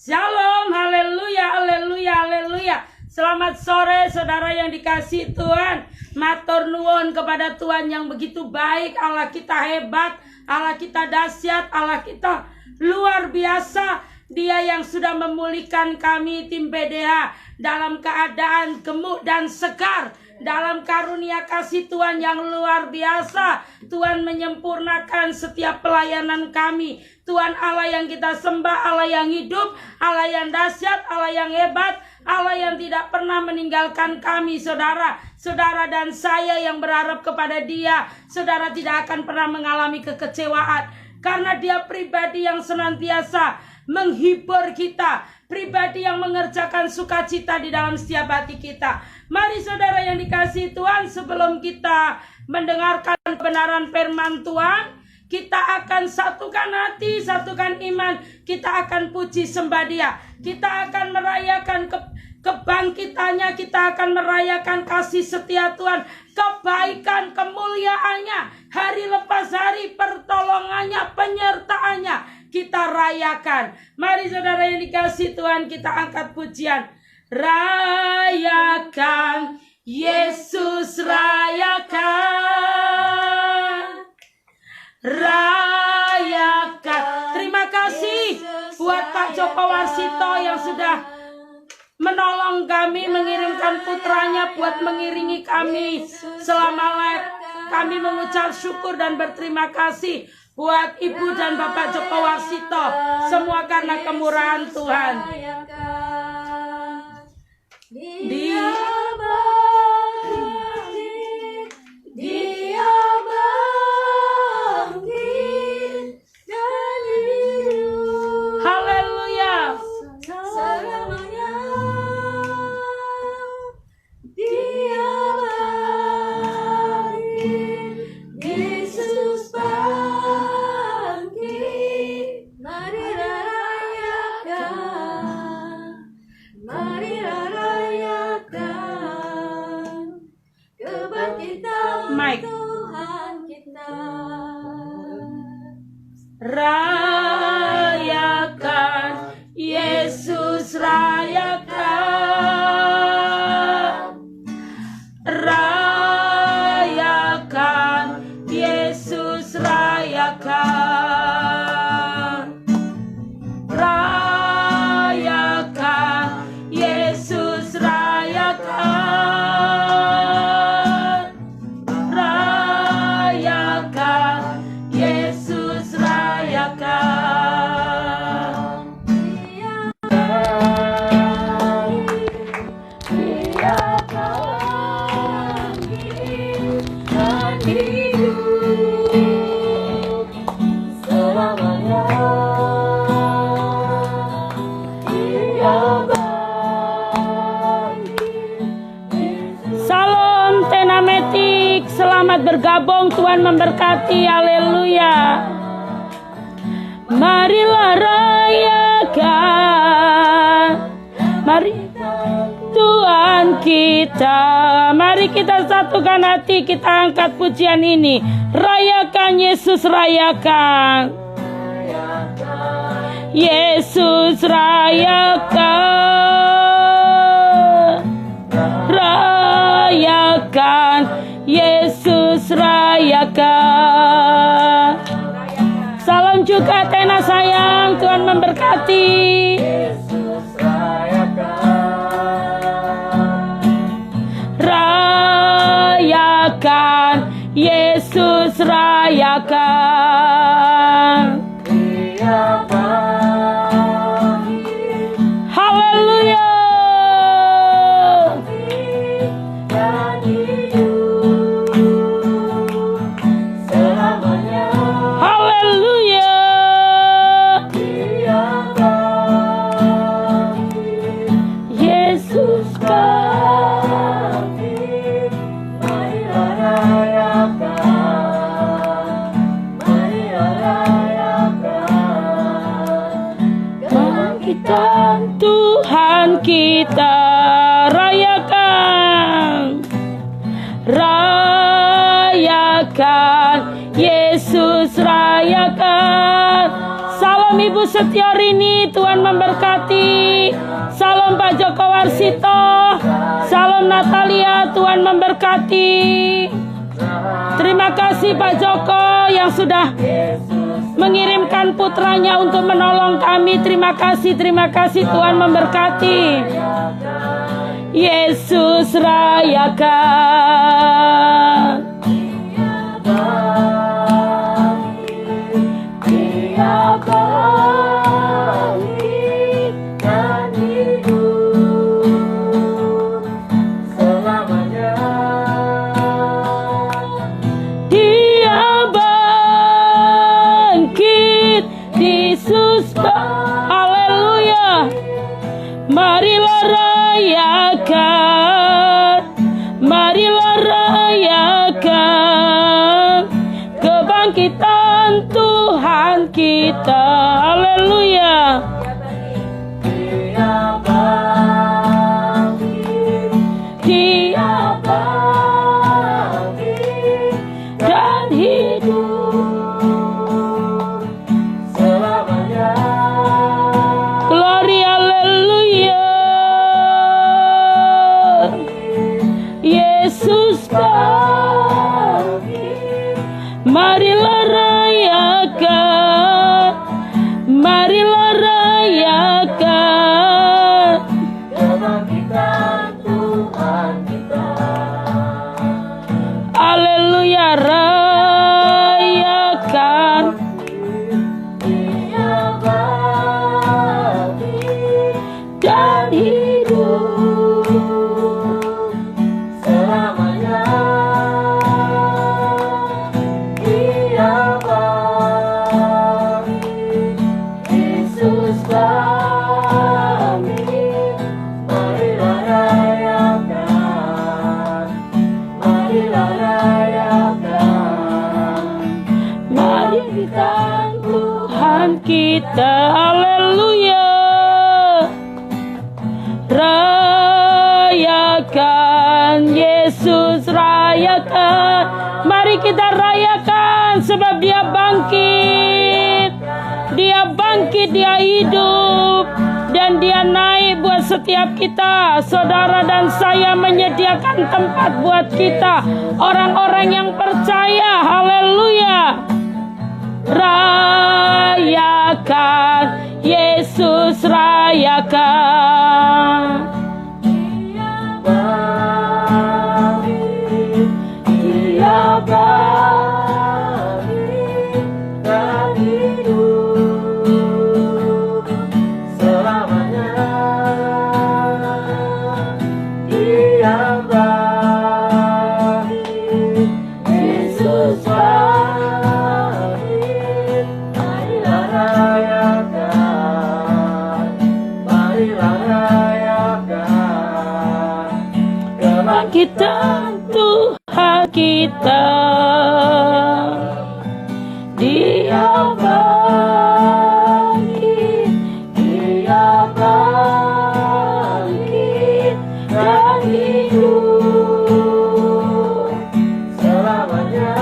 Shalom, haleluya, haleluya, haleluya. Selamat sore saudara yang dikasihi Tuhan. Matur nuwun kepada Tuhan yang begitu baik. Allah kita hebat, Allah kita dahsyat, Allah kita luar biasa. Dia yang sudah memulihkan kami tim PDH dalam keadaan gemuk dan segar. Dalam karunia kasih Tuhan yang luar biasa, Tuhan menyempurnakan setiap pelayanan kami. Tuhan Allah yang kita sembah, Allah yang hidup, Allah yang dahsyat, Allah yang hebat, Allah yang tidak pernah meninggalkan kami, saudara. Saudara dan saya yang berharap kepada Dia, saudara tidak akan pernah mengalami kekecewaan. Karena Dia pribadi yang senantiasa menghibur kita, pribadi yang mengerjakan sukacita di dalam setiap hati kita. Mari saudara yang dikasihi Tuhan, sebelum kita mendengarkan kebenaran firman Tuhan, kita akan satukan hati, satukan iman, kita akan puji sembah Dia, kita akan merayakan kebangkitannya, kita akan merayakan kasih setia Tuhan, kebaikan, kemuliaannya, hari lepas hari, pertolongannya, penyertaannya, kita rayakan. Mari saudara yang dikasihi Tuhan, kita angkat pujian. Rayakan, Yesus rayakan, rayakan. Terima kasih buat Pak Joko Warsito yang sudah menolong kami, mengirimkan putranya buat mengiringi kami selama live. Kami mengucap syukur dan berterima kasih buat Ibu dan Bapak Joko Warsito, semua karena kemurahan Tuhan. Dia bangkit, Dia bangkit dari hidup. Haleluya. Selamanya Dia bangkit, Yesus bangkit. Mari rayakan, mari Tuhan kita. Rayakan, Yesus rayakan, rayakan, Yesus rayakan, rayakan, Yesus rayakan. Selamat bergabung, Tuhan memberkati, haleluya. Marilah rayakan, mari Tuhan kita. Mari kita satukan hati, kita angkat pujian ini. Rayakan, Yesus rayakan, Yesus rayakan, rayakan, Yesus rayakan. Salam juga Tena sayang, Tuhan memberkati. Yesus rayakan, rayakan, Yesus rayakan. Haleluya. Tuhan kita rayakan, rayakan, Yesus rayakan. Salam Salam Ibu Setiorini, Tuhan memberkati. Salam Pak Joko Warsito. Salam Natalia, Tuhan memberkati. Terima kasih Pak Joko yang sudah mengirimkan putranya untuk menolong kami. Terima kasih Tuhan memberkati. Yesus rayakan. Dia bangkit dan hidup selamanya. Dia bangkit, Yesus haleluya. Marilah rayakan, marilah rayakan kebangkitan Tuhan kita. Haleluya. Dia bangkit, dia bangkit dan hidup selamanya. Glory, haleluya. Yesus bangkit, marilah rayakan, marilah rayakan kebangkitan Tuhan kita. Haleluya, rayakan. Dia bangkit dan hidup selamanya. Dia bangkit, Yesus bangkit. Marilah rayakan, marilah rayakan. Mari kita Tuhan kita. Haleluya. Rayakan, Yesus rayakan. Mari kita rayakan sebab dia bangkit. Dia bangkit, dia hidup. Dan dia naik buat setiap kita. Saudara dan saya menyediakan tempat buat kita. Orang-orang yang percaya. Haleluya. Rayakan, Yesus rayakan. Dia bangkit dan hidup selamanya. Dia bangkit, Yesus bangkit. Marilah rayakan, marilah rayakan kebangkitan Tuhan kita. Dia bangkit, dia bangkit dan hidup selamanya.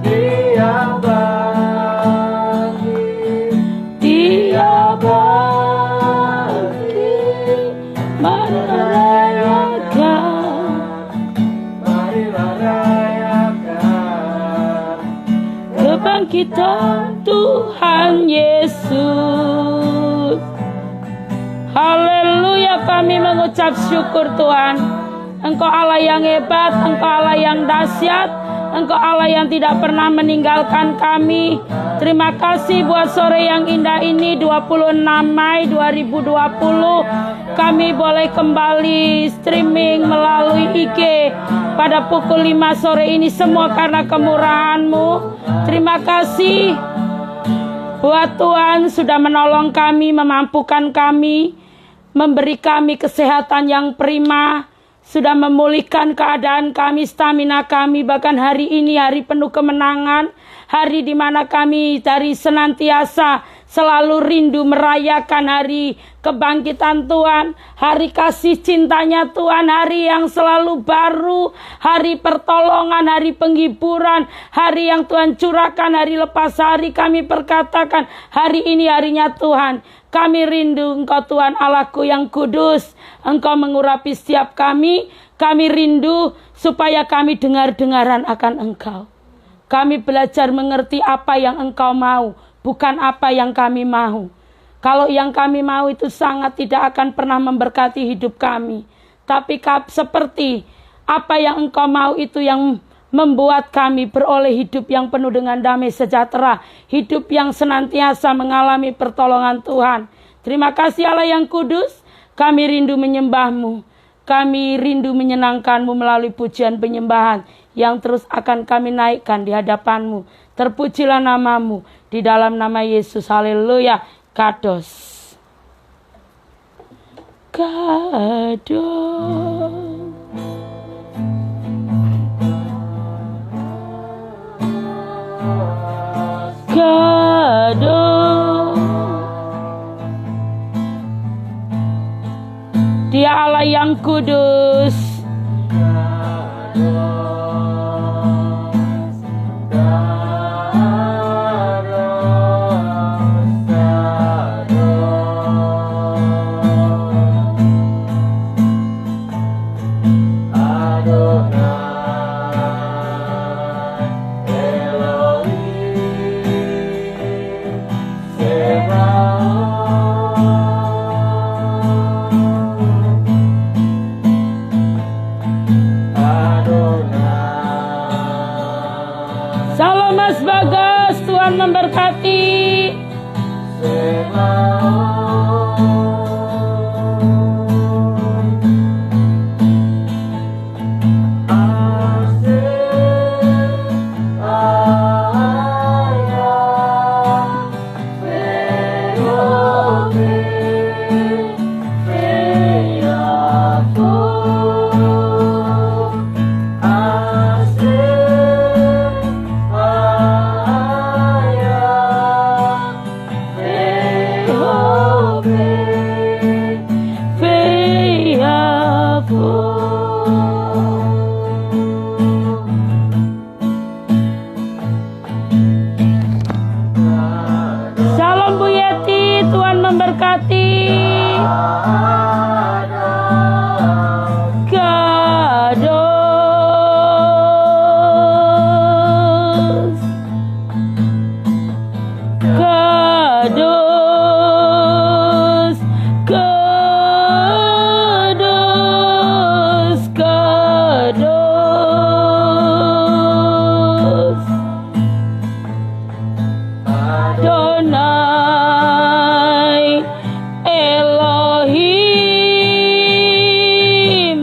Dia bangkit, dia bangkit. Marilah rayakan, marilah rayakan kebangkitan Tuhan Yesus. Haleluya, kami mengucap syukur Tuhan. Engkau Allah yang hebat, Engkau Allah yang dahsyat, Engkau Allah yang tidak pernah meninggalkan kami. Terima kasih buat sore yang indah ini, 26 Mei 2020. Kami boleh kembali streaming melalui IG pada pukul 5 sore ini, semua karena kemurahan-Mu. Terima kasih buat Tuhan sudah menolong kami, memampukan kami, memberi kami kesehatan yang prima, sudah memulihkan keadaan kami, stamina kami. Bahkan hari ini hari penuh kemenangan, hari di mana kami dari senantiasa selalu rindu merayakan hari kebangkitan Tuhan, hari kasih cintanya Tuhan, hari yang selalu baru, hari pertolongan, hari penghiburan, hari yang Tuhan curahkan hari lepas hari. Kami perkatakan hari ini harinya Tuhan. Kami rindu Engkau Tuhan Allahku yang kudus. Engkau mengurapi setiap kami. Kami rindu supaya kami dengar-dengaran akan Engkau. Kami belajar mengerti apa yang Engkau mau, bukan apa yang kami mau. Kalau yang kami mau itu sangat tidak akan pernah memberkati hidup kami. Tapi seperti apa yang Engkau mau itu yang membuat kami beroleh hidup yang penuh dengan damai sejahtera. Hidup yang senantiasa mengalami pertolongan Tuhan. Terima kasih Allah yang kudus. Kami rindu menyembah-Mu. Kami rindu menyenangkan-Mu melalui pujian penyembahan yang terus akan kami naikkan di hadapan-Mu. Terpujilah nama-Mu di dalam nama Yesus. Haleluya. Kados. Kados. Kados. Dia Allah yang kudus. Salam Mas Bagas, Tuhan memberkati. Salam Bu Yeti, Tuhan memberkati. Kados. Kados. Kados. Kados. Adonai Elohim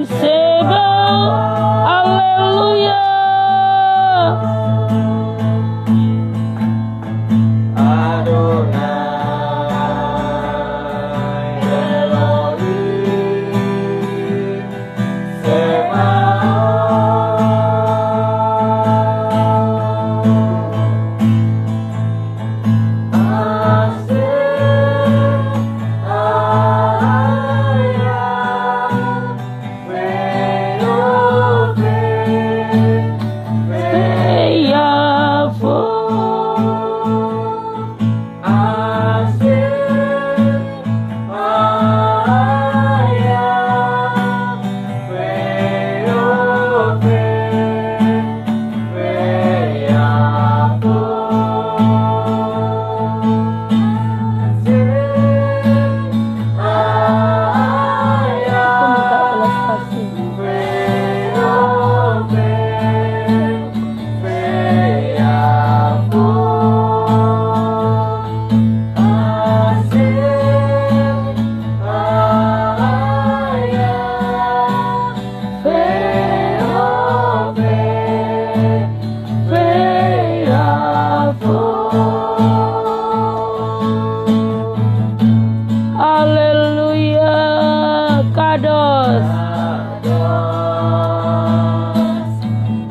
Sebaot. Haleluya.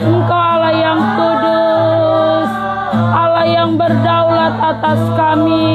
Engkau Allah yang kudus, Allah yang berdaulat berdaulat atas kami.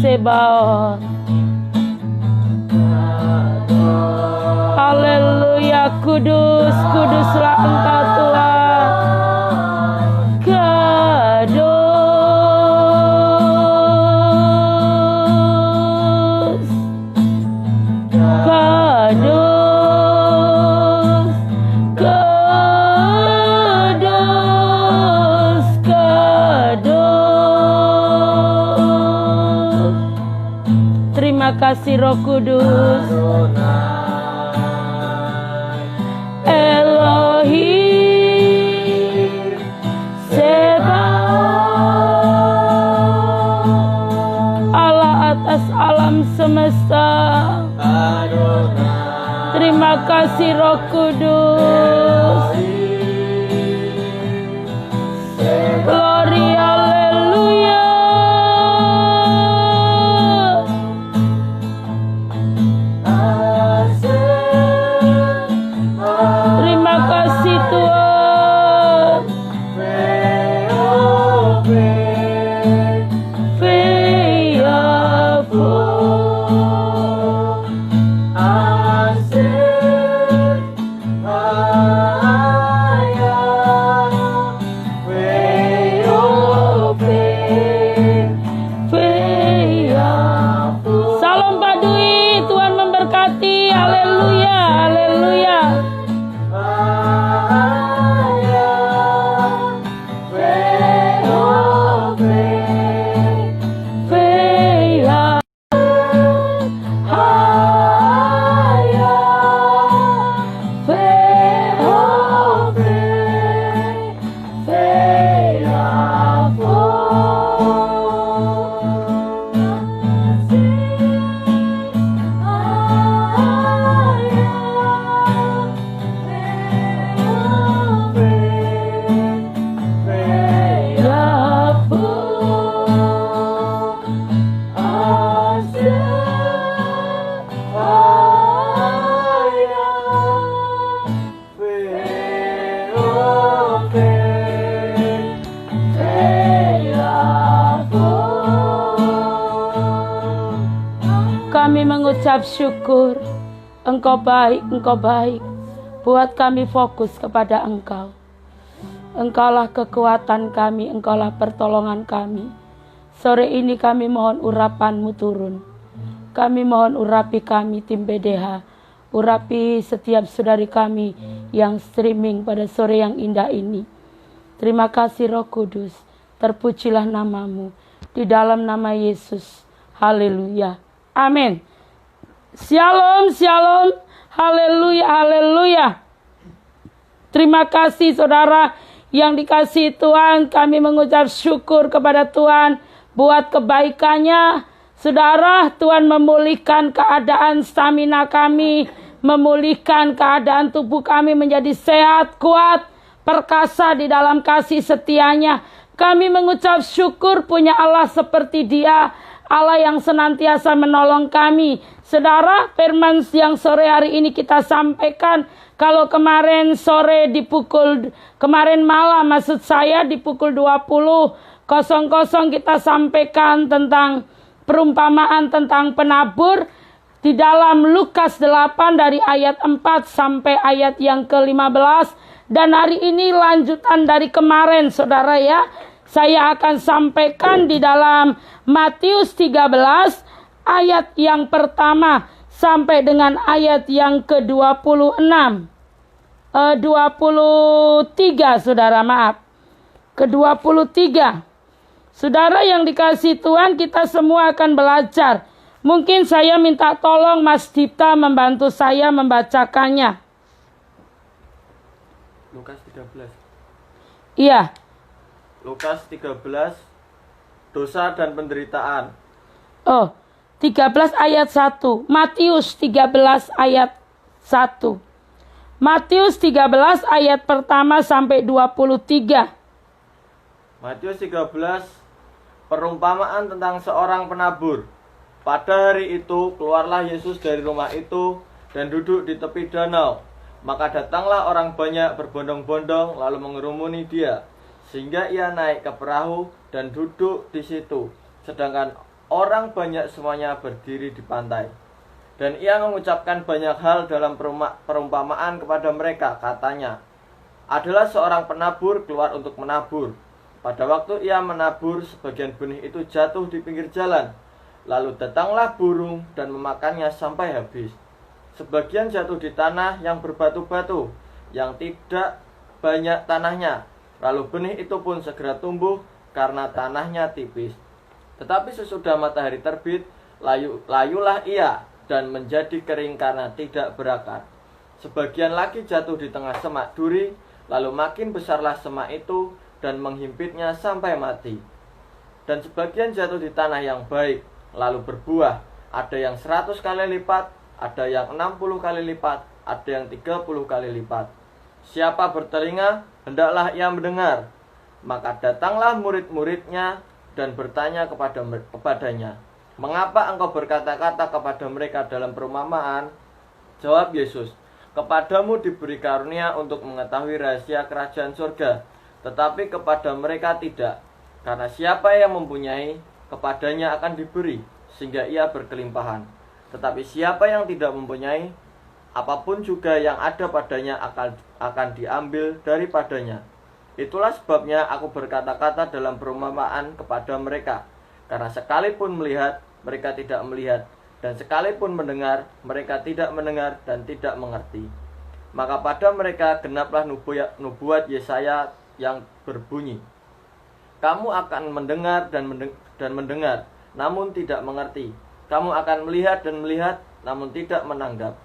Sebaot. Haleluya, kudus, kuduslah Engkau Tuhan. Kudus, kudus, kudus, kudus. Terima kasih Roh Kudus. Elohim Sebaot, Allah atas alam semesta. Terima kasih Roh Kudus. Glory, haleluya. Kami mengucap syukur. Engkau baik, Engkau baik. Buat kami fokus kepada Engkau. Engkaulah kekuatan kami, Engkaulah pertolongan kami. Sore ini kami mohon urapan-Mu turun. Kami mohon urapi kami tim BDH. Urapi setiap saudari kami yang streaming pada sore yang indah ini. Terima kasih Roh Kudus. Terpujilah nama-Mu. Di dalam nama Yesus. Haleluya. Amin. Shalom, shalom. Haleluya, haleluya. Terima kasih saudara yang dikasihi Tuhan. Kami mengucap syukur kepada Tuhan buat kebaikannya. Saudara, Tuhan memulihkan keadaan stamina kami, memulihkan keadaan tubuh kami menjadi sehat, kuat, perkasa di dalam kasih setianya. Kami mengucap syukur punya Allah seperti Dia, Allah yang senantiasa menolong kami. Saudara, firman yang sore hari ini kita sampaikan, kalau kemarin sore kemarin malam maksud saya di pukul 20.00 kita sampaikan tentang perumpamaan tentang penabur di dalam Lukas 8 dari ayat 4 sampai ayat yang ke-15. Dan hari ini lanjutan dari kemarin saudara ya. Saya akan sampaikan di dalam Matius 13 ayat yang pertama sampai dengan ayat yang ke-23 saudara, maaf. Ke-23. Saudara yang dikasihi Tuhan, kita semua akan belajar. Mungkin saya minta tolong Mas Dipta membantu saya membacakannya. Lukas 13. Iya. Lukas 13, dosa dan penderitaan. Oh, 13 ayat 1. Matius 13 ayat 1. Matius 13 ayat pertama sampai 23. Matius 13, perumpamaan tentang seorang penabur. Pada hari itu keluarlah Yesus dari rumah itu dan duduk di tepi danau. Maka datanglah orang banyak berbondong-bondong lalu mengerumuni dia, sehingga ia naik ke perahu dan duduk di situ, sedangkan orang banyak semuanya berdiri di pantai. Dan ia mengucapkan banyak hal dalam perumpamaan kepada mereka. Katanya, adalah seorang penabur keluar untuk menabur. Pada waktu ia menabur, sebagian benih itu jatuh di pinggir jalan. Lalu datanglah burung dan memakannya sampai habis. Sebagian jatuh di tanah yang berbatu-batu, yang tidak banyak tanahnya. Lalu benih itu pun segera tumbuh karena tanahnya tipis. Tetapi sesudah matahari terbit, layulah ia dan menjadi kering karena tidak berakar. Sebagian lagi jatuh di tengah semak duri, lalu makin besarlah semak itu dan menghimpitnya sampai mati. Dan sebagian jatuh di tanah yang baik, lalu berbuah, ada yang 100 kali lipat, ada yang 60 kali lipat, ada yang 30 kali lipat. Siapa bertelinga, hendaklah ia mendengar. Maka datanglah murid-muridnya dan bertanya kepadanya, mengapa engkau berkata-kata kepada mereka dalam perumpamaan? Jawab Yesus, kepadamu diberi karunia untuk mengetahui rahasia kerajaan surga, tetapi kepada mereka tidak. Karena siapa yang mempunyai, kepadanya akan diberi, sehingga ia berkelimpahan. Tetapi siapa yang tidak mempunyai, apapun juga yang ada padanya akan diambil daripadanya. Itulah sebabnya aku berkata-kata dalam perumpamaan kepada mereka. Karena sekalipun melihat, mereka tidak melihat, dan sekalipun mendengar, mereka tidak mendengar dan tidak mengerti. Maka pada mereka genaplah nubuat Yesaya yang berbunyi, kamu akan mendengar dan mendengar, namun tidak mengerti. Kamu akan melihat dan melihat, namun tidak menanggap.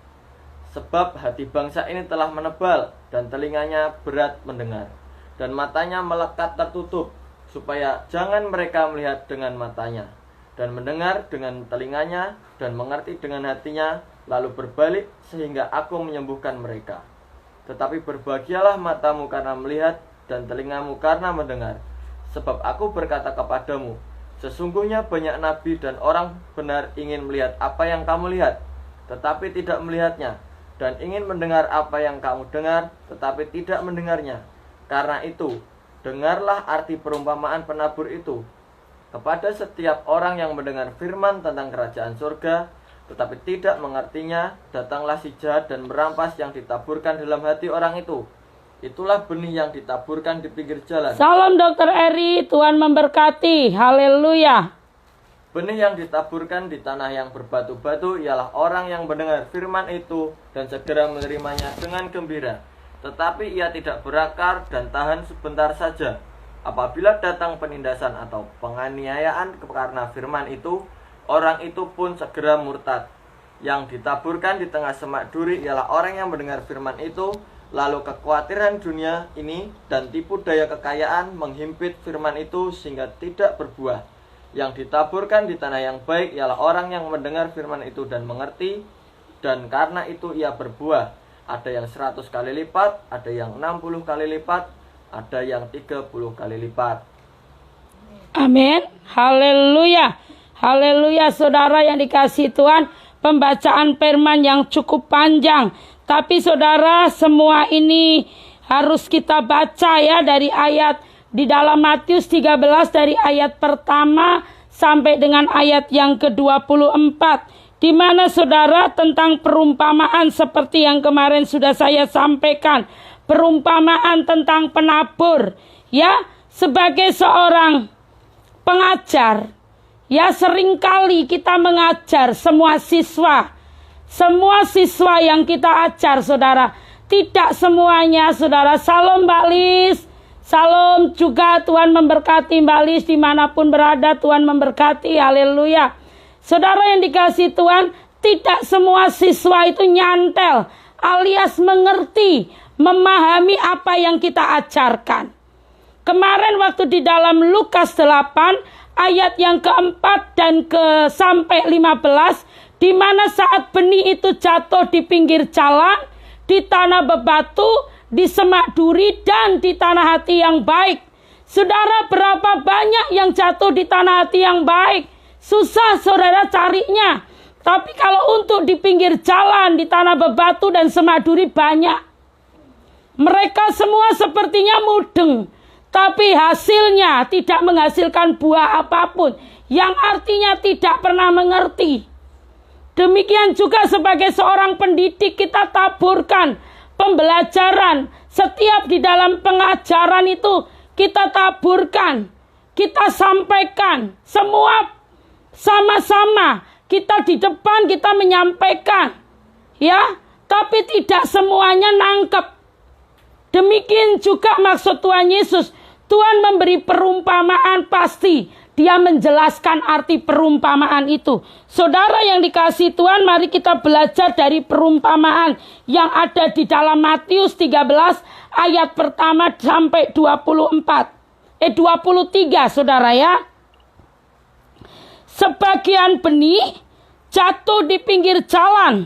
Sebab hati bangsa ini telah menebal, dan telinganya berat mendengar, dan matanya melekat tertutup, supaya jangan mereka melihat dengan matanya, dan mendengar dengan telinganya, dan mengerti dengan hatinya, lalu berbalik sehingga aku menyembuhkan mereka. Tetapi berbahagialah matamu karena melihat, dan telingamu karena mendengar. Sebab aku berkata kepadamu, sesungguhnya banyak nabi dan orang benar ingin melihat apa yang kamu lihat, tetapi tidak melihatnya, dan ingin mendengar apa yang kamu dengar, tetapi tidak mendengarnya. Karena itu, dengarlah arti perumpamaan penabur itu. Kepada setiap orang yang mendengar firman tentang kerajaan surga, tetapi tidak mengertinya, datanglah si jahat dan merampas yang ditaburkan dalam hati orang itu. Itulah benih yang ditaburkan di pinggir jalan. Salam Dr. Eri, Tuhan memberkati. Haleluya. Benih yang ditaburkan di tanah yang berbatu-batu ialah orang yang mendengar firman itu dan segera menerimanya dengan gembira. Tetapi ia tidak berakar dan tahan sebentar saja. Apabila datang penindasan atau penganiayaan karena firman itu, orang itu pun segera murtad. Yang ditaburkan di tengah semak duri ialah orang yang mendengar firman itu, lalu kekhawatiran dunia ini dan tipu daya kekayaan menghimpit firman itu sehingga tidak berbuah. Yang ditaburkan di tanah yang baik ialah orang yang mendengar firman itu dan mengerti, dan karena itu ia berbuah. Ada yang 100 kali lipat, ada yang 60 kali lipat, ada yang 30 kali lipat. Amin. Haleluya. Haleluya, saudara yang dikasihi Tuhan. Pembacaan firman yang cukup panjang. Tapi saudara, semua ini harus kita baca ya dari ayat di dalam Matius 13 dari ayat pertama sampai dengan ayat yang ke-24. Di mana saudara tentang perumpamaan seperti yang kemarin sudah saya sampaikan. Perumpamaan tentang penabur. Ya, sebagai seorang pengajar. Ya, seringkali kita mengajar semua siswa yang kita ajar, saudara. Tidak semuanya, saudara. Salam Mbak Lis. Salam juga, Tuhan memberkati Mbak Lis dimanapun berada. Tuhan memberkati, haleluya. Saudara yang dikasihi Tuhan, tidak semua siswa itu nyantel alias mengerti, memahami apa yang kita ajarkan. Kemarin waktu di dalam Lukas 8 ayat yang keempat dan sampai 15, di mana saat benih itu jatuh di pinggir jalan, di tanah bebatu, di semak duri, dan di tanah hati yang baik. Saudara, berapa banyak yang jatuh di tanah hati yang baik? Susah saudara carinya. Tapi kalau untuk di pinggir jalan, di tanah bebatu dan semak duri banyak. Mereka semua sepertinya mudeng, tapi hasilnya tidak menghasilkan buah apapun, yang artinya tidak pernah mengerti. Demikian juga sebagai seorang pendidik, kita taburkan pembelajaran. Setiap di dalam pengajaran itu kita taburkan, kita sampaikan, semua sama-sama. Kita di depan kita menyampaikan, ya, tapi tidak semuanya nangkep. Demikian juga maksud Tuhan Yesus. Tuhan memberi perumpamaan, pasti Dia menjelaskan arti perumpamaan itu. Saudara yang dikasihi Tuhan, mari kita belajar dari perumpamaan yang ada di dalam Matius 13 ayat pertama sampai 23, saudara ya. Sebagian benih jatuh di pinggir jalan.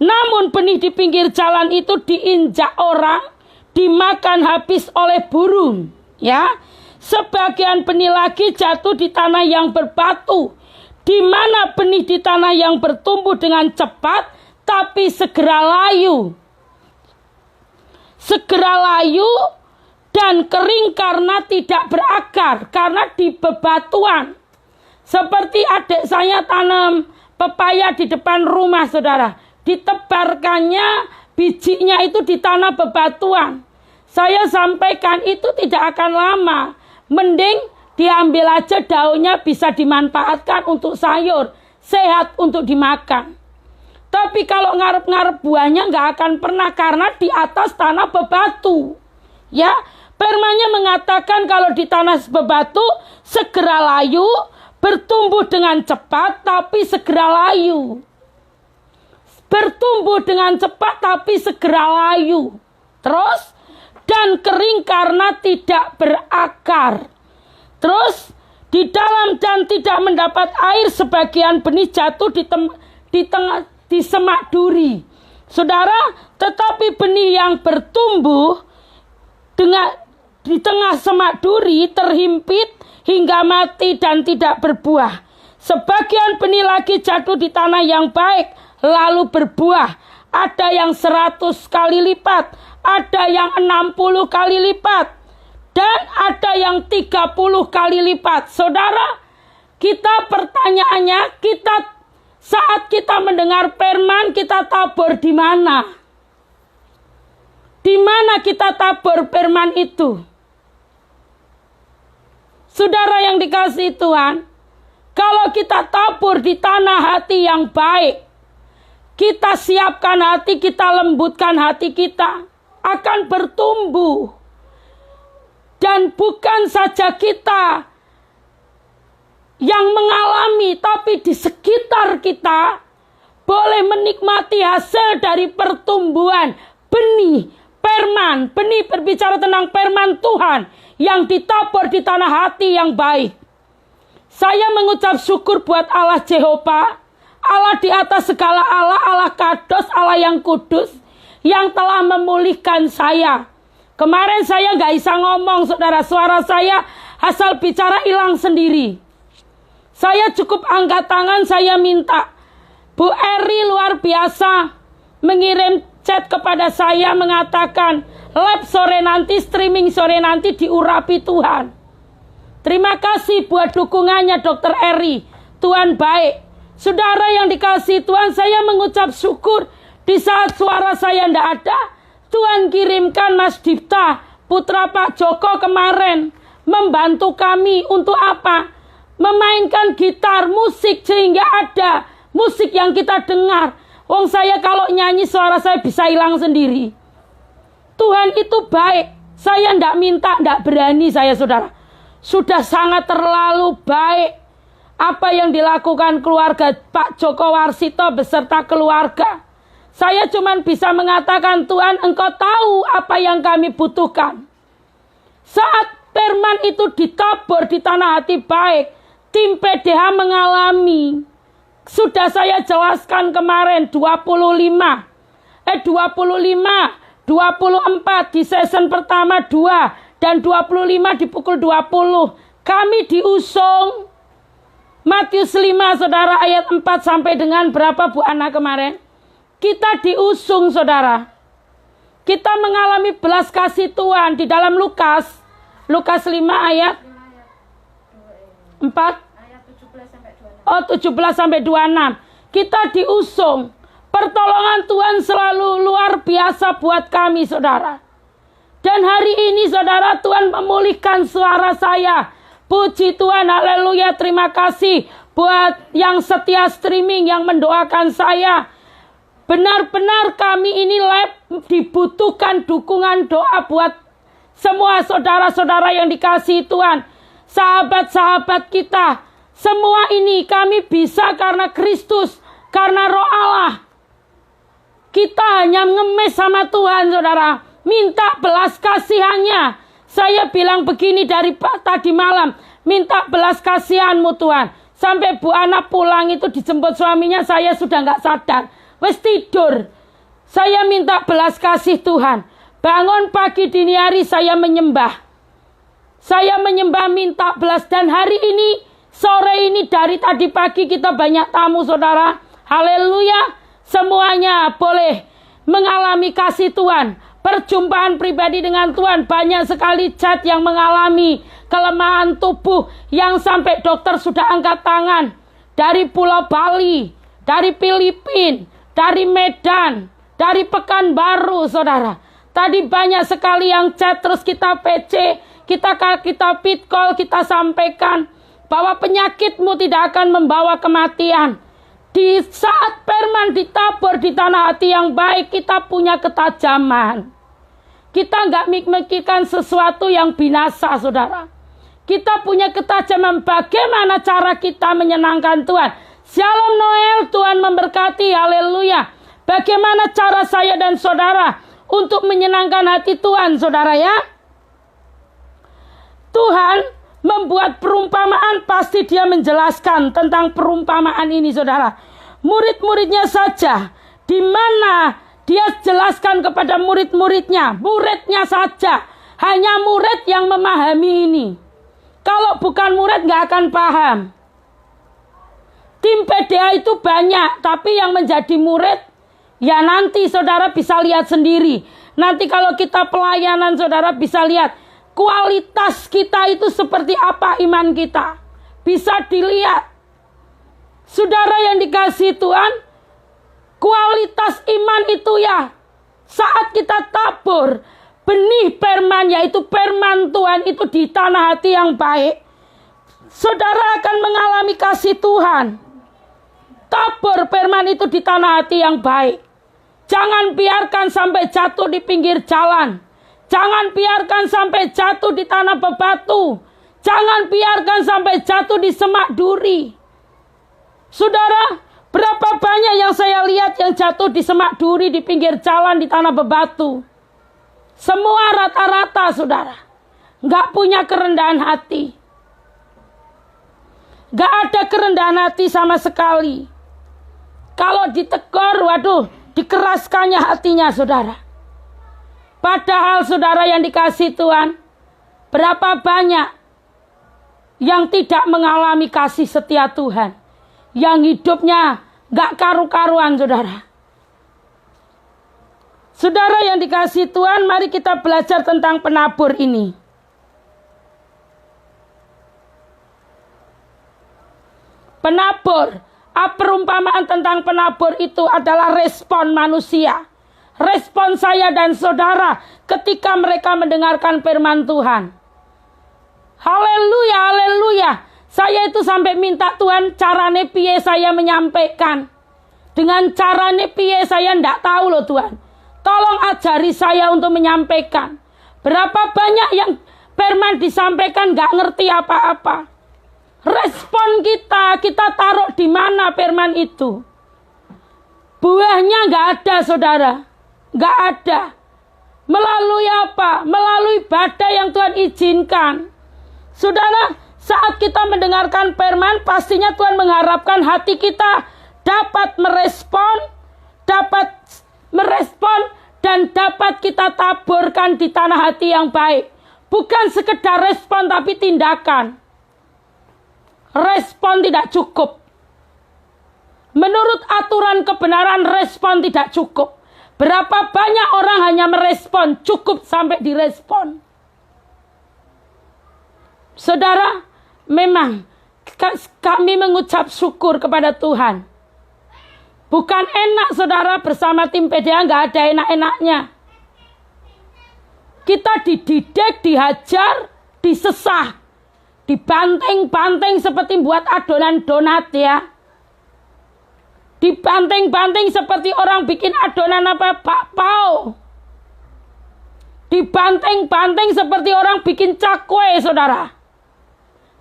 Namun benih di pinggir jalan itu diinjak orang, dimakan habis oleh burung. Ya, sebagian benih lagi jatuh di tanah yang berbatu, di mana benih di tanah yang bertumbuh dengan cepat, tapi segera layu dan kering karena tidak berakar, karena di bebatuan. Seperti adik saya tanam pepaya di depan rumah, saudara. Ditebarkannya bijinya itu di tanah bebatuan. Saya sampaikan itu tidak akan lama. Mending diambil aja daunnya, bisa dimanfaatkan untuk sayur. Sehat untuk dimakan. Tapi kalau ngarep-ngarep buahnya nggak akan pernah, karena di atas tanah bebatu. Ya, firman-Nya mengatakan kalau di tanah bebatu segera layu, bertumbuh dengan cepat tapi segera layu. Bertumbuh dengan cepat tapi segera layu. Terus, dan kering karena tidak berakar. Terus, di dalam dan tidak mendapat air, sebagian benih jatuh di semak duri. Saudara, tetapi benih yang bertumbuh di tengah semak duri terhimpit hingga mati dan tidak berbuah. Sebagian benih lagi jatuh di tanah yang baik, lalu berbuah. Ada yang 100 kali lipat, ada yang 60 kali lipat, dan ada yang 30 kali lipat. Saudara, kita pertanyaannya, saat kita mendengar firman, kita tabur di mana? Di mana kita tabur firman itu? Saudara yang dikasihi Tuhan, kalau kita tabur di tanah hati yang baik, kita siapkan hati, kita lembutkan hati kita, akan bertumbuh. Dan bukan saja kita yang mengalami, tapi di sekitar kita boleh menikmati hasil dari pertumbuhan benih firman. Benih berbicara tentang firman Tuhan yang ditabur di tanah hati yang baik. Saya mengucap syukur buat Allah Jehovah, Allah di atas segala Allah, Allah Kados, Allah yang kudus, yang telah memulihkan saya. Kemarin saya gak bisa ngomong, saudara. Suara saya asal bicara hilang sendiri. Saya cukup angkat tangan, saya minta. Bu Eri luar biasa mengirim chat kepada saya mengatakan, live sore nanti, streaming sore nanti diurapi Tuhan. Terima kasih buat dukungannya Dr. Eri. Tuhan baik. Saudara yang dikasihi Tuhan, saya mengucap syukur di saat suara saya tidak ada. Tuhan kirimkan Mas Dipta, putra Pak Joko kemarin, membantu kami untuk apa? Memainkan gitar, musik, sehingga ada musik yang kita dengar. Wong saya kalau nyanyi suara saya bisa hilang sendiri. Tuhan itu baik. Saya tidak minta, tidak berani saya, saudara. Sudah sangat terlalu baik apa yang dilakukan keluarga Pak Joko Warsito beserta keluarga. Saya cuma bisa mengatakan, Tuhan, Engkau tahu apa yang kami butuhkan. Saat firman itu ditabur di tanah hati baik, tim PDH mengalami, sudah saya jelaskan kemarin, 24 di season pertama 2 dan 25 di pukul 20. Kami diusung Matius 5 saudara ayat 4 sampai dengan berapa Bu Ana kemarin? Kita diusung saudara. Kita mengalami belas kasih Tuhan di dalam Lukas 5 ayat 4. Ayat 17 sampai 26. Kita diusung. Pertolongan Tuhan selalu luar biasa buat kami saudara. Dan hari ini saudara, Tuhan memulihkan suara saya. Puji Tuhan, haleluya, terima kasih buat yang setia streaming, yang mendoakan saya. Benar-benar kami ini live dibutuhkan dukungan doa buat semua saudara-saudara yang dikasihi Tuhan. Sahabat-sahabat kita, semua ini kami bisa karena Kristus, karena Roh Allah. Kita hanya ngemes sama Tuhan saudara, minta belas kasihannya. Saya bilang begini dari tadi malam, minta belas kasihanmu Tuhan. Sampai Bu Ana pulang itu dijemput suaminya, saya sudah gak sadar. Wes tidur. Saya minta belas kasih Tuhan. Bangun pagi dini hari saya menyembah. Saya menyembah minta belas. Dan hari ini, sore ini dari tadi pagi kita banyak tamu saudara. Haleluya. Semuanya boleh mengalami kasih Tuhan. Perjumpaan pribadi dengan Tuhan, banyak sekali chat yang mengalami kelemahan tubuh yang sampai dokter sudah angkat tangan. Dari Pulau Bali, dari Filipina, dari Medan, dari Pekanbaru saudara. Tadi banyak sekali yang chat, terus kita PC, kita fit call, kita sampaikan bahwa penyakitmu tidak akan membawa kematian. Di saat firman ditabur di tanah hati yang baik, kita punya ketajaman. Kita nggak memikirkan sesuatu yang binasa, saudara. Kita punya ketajaman bagaimana cara kita menyenangkan Tuhan. Shalom Noel, Tuhan memberkati, haleluya. Bagaimana cara saya dan saudara untuk menyenangkan hati Tuhan, saudara ya. Tuhan membuat perumpamaan, pasti dia menjelaskan tentang perumpamaan ini, saudara. Murid-muridnya saja, di mana dia jelaskan kepada muridnya saja. Hanya murid yang memahami ini. Kalau bukan murid gak akan paham. Tim PDA itu banyak, tapi yang menjadi murid, ya nanti saudara bisa lihat sendiri. Nanti kalau kita pelayanan saudara bisa lihat, kualitas kita itu seperti apa iman kita. Bisa dilihat. Saudara yang dikasihi Tuhan, kualitas iman itu ya, saat kita tabur benih firman, yaitu firman Tuhan itu di tanah hati yang baik, saudara akan mengalami kasih Tuhan. Tabur firman itu di tanah hati yang baik. Jangan biarkan sampai jatuh di pinggir jalan. Jangan biarkan sampai jatuh di tanah bebatu. Jangan biarkan sampai jatuh di semak duri. Saudara, Berapa banyak yang saya lihat yang jatuh di semak duri, di pinggir jalan, di tanah bebatu. Semua rata-rata, saudara. Nggak punya kerendahan hati. Nggak ada kerendahan hati sama sekali. Kalau ditegur, waduh, dikeraskannya hatinya, saudara. Padahal, saudara yang dikasihi Tuhan, berapa banyak yang tidak mengalami kasih setia Tuhan, yang hidupnya gak karu-karuan, saudara. Saudara yang dikasihi Tuhan, mari kita belajar tentang penabur ini. Penabur, perumpamaan tentang penabur itu adalah respon manusia. Respon saya dan saudara ketika mereka mendengarkan firman Tuhan. Haleluya, haleluya. Saya itu sampai minta Tuhan carane piye saya menyampaikan. Dengan carane piye saya ndak tahu loh Tuhan. Tolong ajari saya untuk menyampaikan. Berapa banyak yang firman disampaikan nggak ngerti apa-apa. Respon kita taruh di mana firman itu. Buahnya nggak ada, saudara. Nggak ada. Melalui apa? Melalui badai yang Tuhan izinkan. Saudara, saat kita mendengarkan firman, pastinya Tuhan mengharapkan hati kita dapat merespon, dan dapat kita taburkan di tanah hati yang baik. Bukan sekedar respon, tapi tindakan. Respon tidak cukup. Menurut aturan kebenaran, respon tidak cukup. Berapa banyak orang hanya merespon, cukup sampai direspon. Saudara, memang kami mengucap syukur kepada Tuhan. Bukan enak, saudara, bersama tim PDA nggak ada enak-enaknya. Kita dididik, dihajar, disesah, dibanting-banting seperti buat adonan donat ya. Dibanting-banting seperti orang bikin adonan bakpao. Dibanting-banting seperti orang bikin cakwe, saudara.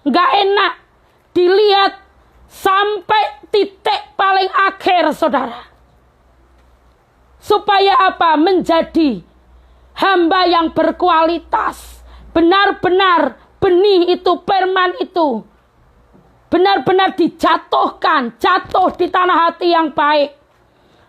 Nggak enak dilihat sampai titik paling akhir, saudara. Supaya apa? Menjadi hamba yang berkualitas. Benar-benar benih itu, firman itu benar-benar dijatuhkan, jatuh di tanah hati yang baik.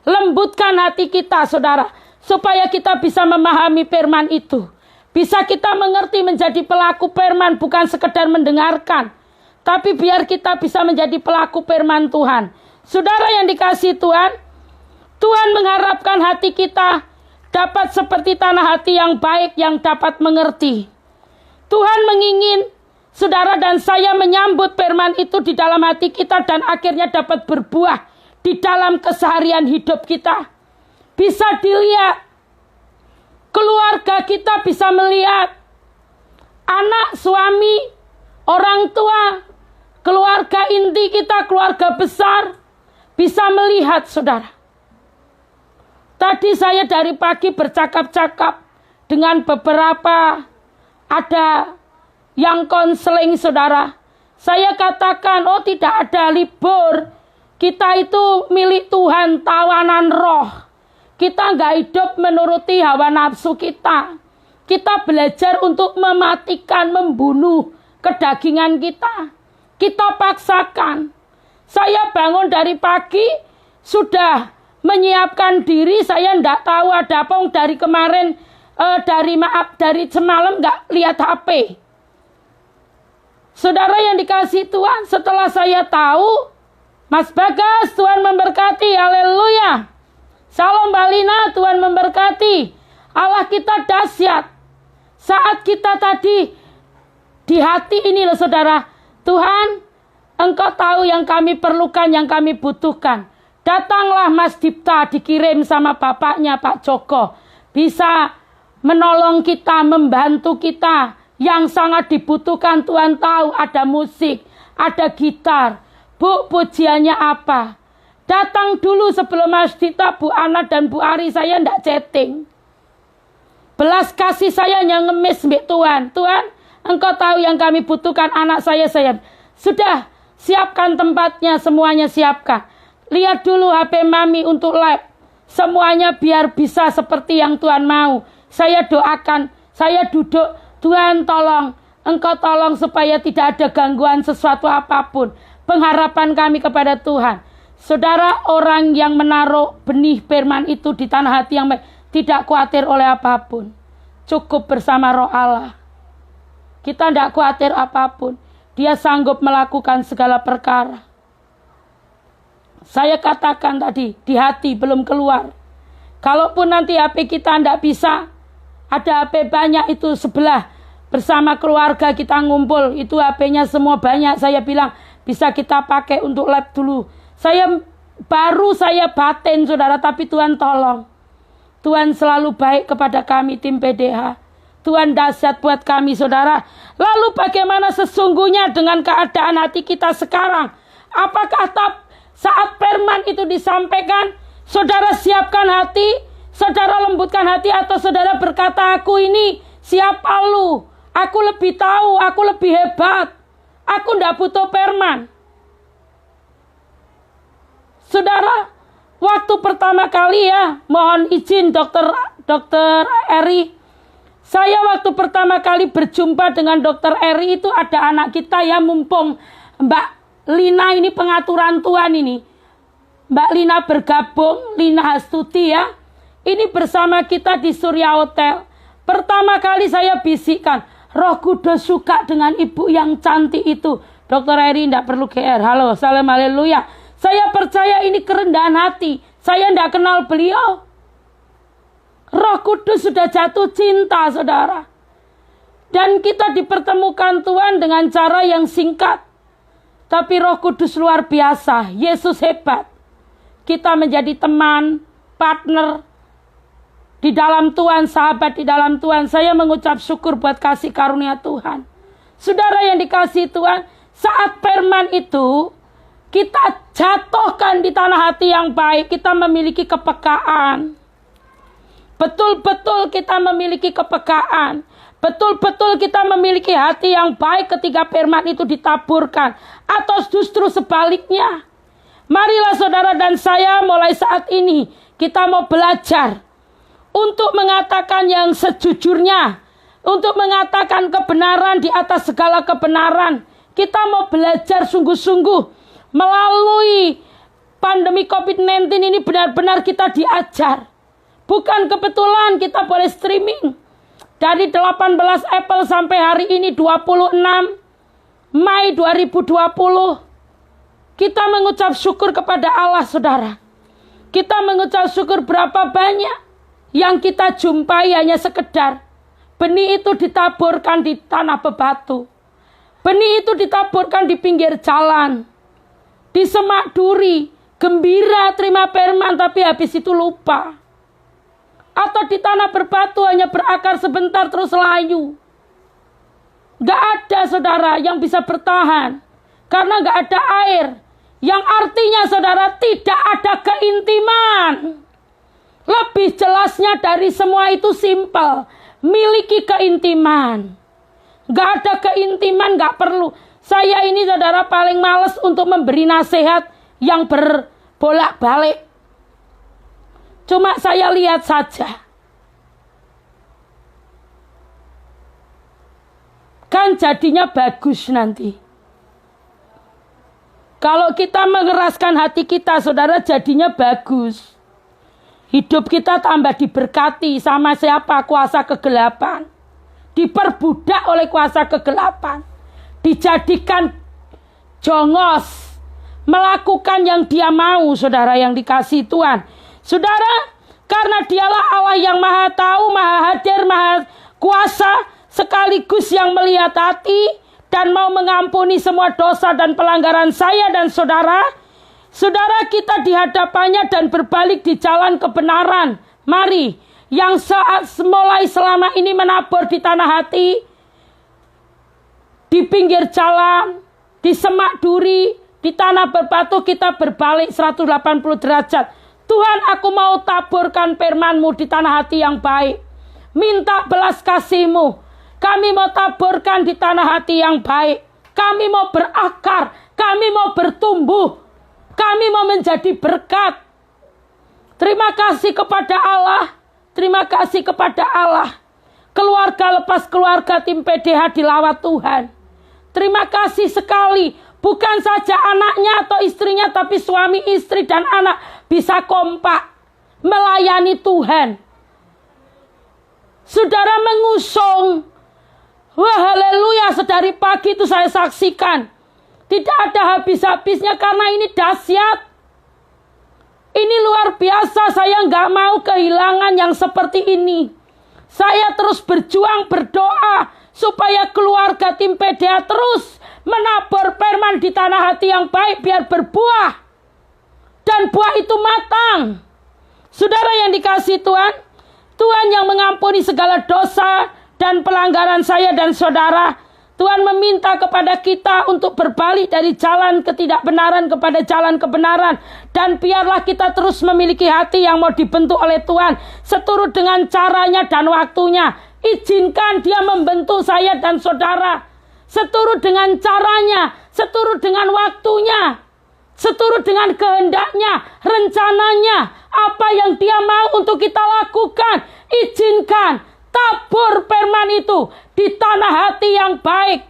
Lembutkan hati kita, saudara, supaya kita bisa memahami firman itu. Bisa kita mengerti menjadi pelaku firman, bukan sekedar mendengarkan. Tapi biar kita bisa menjadi pelaku firman Tuhan. Saudara yang dikasihi Tuhan, Tuhan mengharapkan hati kita dapat seperti tanah hati yang baik, yang dapat mengerti. Tuhan mengingin saudara dan saya menyambut firman itu di dalam hati kita dan akhirnya dapat berbuah di dalam keseharian hidup kita. Bisa dilihat, keluarga kita bisa melihat, anak, suami, orang tua, keluarga inti kita, keluarga besar, bisa melihat, saudara. Tadi saya dari pagi bercakap-cakap dengan beberapa, ada yang konseling, saudara. Saya katakan, oh tidak ada libur. Kita itu milik Tuhan, tawanan roh. Kita nggak hidup menuruti hawa nafsu kita. Kita belajar untuk mematikan, membunuh kedagingan kita. Kita paksakan. Saya bangun dari pagi, sudah menyiapkan diri. Saya nggak tahu ada apa dari kemarin, dari semalam nggak lihat HP. Saudara yang dikasihi Tuhan, setelah saya tahu, Mas Bagas, Tuhan memberkati, haleluya. Salam Balina, Tuhan memberkati. Allah kita dahsyat. Saat kita tadi di hati ini loh saudara, Tuhan, Engkau tahu yang kami perlukan, yang kami butuhkan. Datanglah Mas Dipta, dikirim sama bapaknya Pak Joko. Bisa menolong kita, membantu kita. Yang sangat dibutuhkan Tuhan tahu, ada musik, ada gitar. Bu, pujiannya apa? Datang dulu sebelum Mas Dita, Bu Ana dan Bu Ari, saya ndak chatting. Belas kasih saya yang ngemis mbak Tuhan. Tuhan, Engkau tahu yang kami butuhkan, anak saya. Sudah, siapkan tempatnya, semuanya siapkan. Lihat dulu HP Mami untuk lab. Semuanya biar bisa seperti yang Tuhan mau. Saya doakan, saya duduk, Tuhan tolong, Engkau tolong supaya tidak ada gangguan sesuatu apapun. Pengharapan kami kepada Tuhan. Saudara, orang yang menaruh benih firman itu di tanah hati yang baik, tidak khawatir oleh apapun. Cukup bersama Roh Allah. Kita tidak khawatir apapun. Dia sanggup melakukan segala perkara. Saya katakan tadi, di hati belum keluar. Kalaupun nanti HP kita tidak bisa, ada HP banyak itu sebelah. Bersama keluarga kita ngumpul, itu HP-nya semua banyak. Saya bilang, bisa kita pakai untuk lab dulu. Saya batin, saudara, tapi Tuhan tolong. Tuhan selalu baik kepada kami, tim PDH. Tuhan dahsyat buat kami, saudara. Lalu bagaimana sesungguhnya dengan keadaan hati kita sekarang? Apakah saat firman itu disampaikan, saudara siapkan hati, saudara lembutkan hati, atau saudara berkata, aku ini siapa lu? Aku lebih tahu, aku lebih hebat. Aku tidak butuh firman. Saudara, waktu pertama kali ya, mohon izin dokter Eri. Saya waktu pertama kali berjumpa dengan dokter Eri itu ada anak kita ya, mumpung Mbak Lina ini pengaturan Tuhan ini. Mbak Lina bergabung, Lina Hastuti ya. Ini bersama kita di Surya Hotel. Pertama kali saya bisikkan, Roh Kudus suka dengan ibu yang cantik itu. Dokter Eri tidak perlu GR. Halo, salam haleluya. Saya percaya ini kerendahan hati. Saya tidak kenal beliau. Roh Kudus sudah jatuh cinta, saudara. Dan kita dipertemukan Tuhan dengan cara yang singkat. Tapi Roh Kudus luar biasa. Yesus hebat. Kita menjadi teman, partner di dalam Tuhan, sahabat di dalam Tuhan. Saya mengucap syukur buat kasih karunia Tuhan. Saudara yang dikasihi Tuhan, saat firman itu kita jatuhkan di tanah hati yang baik, kita memiliki kepekaan. Betul-betul kita memiliki kepekaan. Betul-betul kita memiliki hati yang baik ketika firman itu ditaburkan. Atau justru sebaliknya. Marilah saudara dan saya mulai saat ini kita mau belajar untuk mengatakan yang sejujurnya. Untuk mengatakan kebenaran di atas segala kebenaran. Kita mau belajar sungguh-sungguh. Melalui pandemi COVID-19 ini benar-benar kita diajar. Bukan kebetulan kita boleh streaming. Dari 18 April sampai hari ini 26 Mei 2020. Kita mengucap syukur kepada Allah, saudara. Kita mengucap syukur berapa banyak yang kita jumpai hanya sekedar. Benih itu ditaburkan di tanah bebatu. Benih itu ditaburkan di pinggir jalan. Di semak duri. Gembira terima firman tapi habis itu lupa. Atau di tanah berbatu hanya berakar sebentar terus layu. Gak ada saudara yang bisa bertahan. Karena gak ada air. Yang artinya saudara tidak ada keintiman. Lebih jelasnya dari semua itu simpel. Miliki keintiman. Gak ada keintiman gak perlu. Saya ini saudara paling males untuk memberi nasihat yang berbolak-balik. Cuma saya lihat saja. Kan jadinya bagus nanti. Kalau kita mengeraskan hati kita, saudara, jadinya bagus. Hidup kita tambah diberkati sama siapa? Kuasa kegelapan. Diperbudak oleh kuasa kegelapan. Dijadikan jongos. Melakukan yang dia mau, saudara yang dikasihi Tuhan. Saudara, karena dialah Allah yang maha tahu, maha hadir, maha kuasa, sekaligus yang melihat hati, dan mau mengampuni semua dosa dan pelanggaran saya dan saudara. Saudara, kita di hadapannya dan berbalik di jalan kebenaran. Mari, yang saat mulai selama ini menabur di tanah hati, di pinggir jalan, di semak duri, di tanah berbatu, kita berbalik 180 derajat. Tuhan, aku mau taburkan firman-Mu di tanah hati yang baik. Minta belas kasih-Mu. Kami mau taburkan di tanah hati yang baik. Kami mau berakar. Kami mau bertumbuh. Kami mau menjadi berkat. Terima kasih kepada Allah. Terima kasih kepada Allah. Keluarga lepas keluarga tim PDH dilawat Tuhan. Terima kasih sekali. Bukan saja anaknya atau istrinya, tapi suami, istri, dan anak bisa kompak melayani Tuhan. Saudara mengusung. Wah, haleluya, sedari pagi itu saya saksikan. Tidak ada habis-habisnya karena ini dahsyat. Ini luar biasa, saya nggak mau kehilangan yang seperti ini. Saya terus berjuang berdoa supaya keluarga tim PDH terus menabur firman di tanah hati yang baik biar berbuah. Dan buah itu matang. Saudara yang dikasihi Tuhan, Tuhan yang mengampuni segala dosa dan pelanggaran saya dan saudara. Tuhan meminta kepada kita untuk berbalik dari jalan ketidakbenaran kepada jalan kebenaran. Dan biarlah kita terus memiliki hati yang mau dibentuk oleh Tuhan seturut dengan caranya dan waktunya. Izinkan Dia membentuk saya dan saudara seturut dengan caranya, seturut dengan waktunya, seturut dengan kehendaknya, rencananya. Apa yang Dia mau untuk kita lakukan, izinkan tabur firman itu di tanah hati yang baik.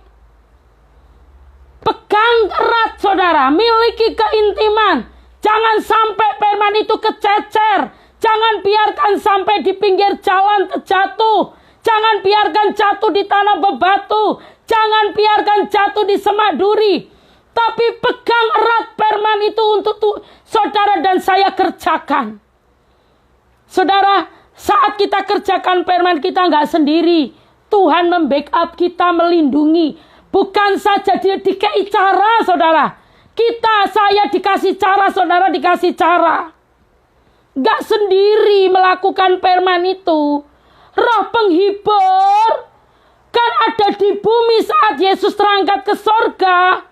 Pegang erat saudara, miliki keintiman. Jangan sampai firman itu kececer. Jangan biarkan sampai di pinggir jalan terjatuh. Jangan biarkan jatuh di tanah bebatu. Jangan biarkan jatuh di semak duri. Tapi pegang erat firman itu untuk saudara dan saya kerjakan. Saudara, saat kita kerjakan firman kita nggak sendiri. Tuhan membackup kita, melindungi. Bukan saja Dia dikasih cara, saudara. Saya dikasih cara, saudara dikasih cara. Nggak sendiri melakukan firman itu. Roh penghibur kan ada di bumi saat Yesus terangkat ke sorga.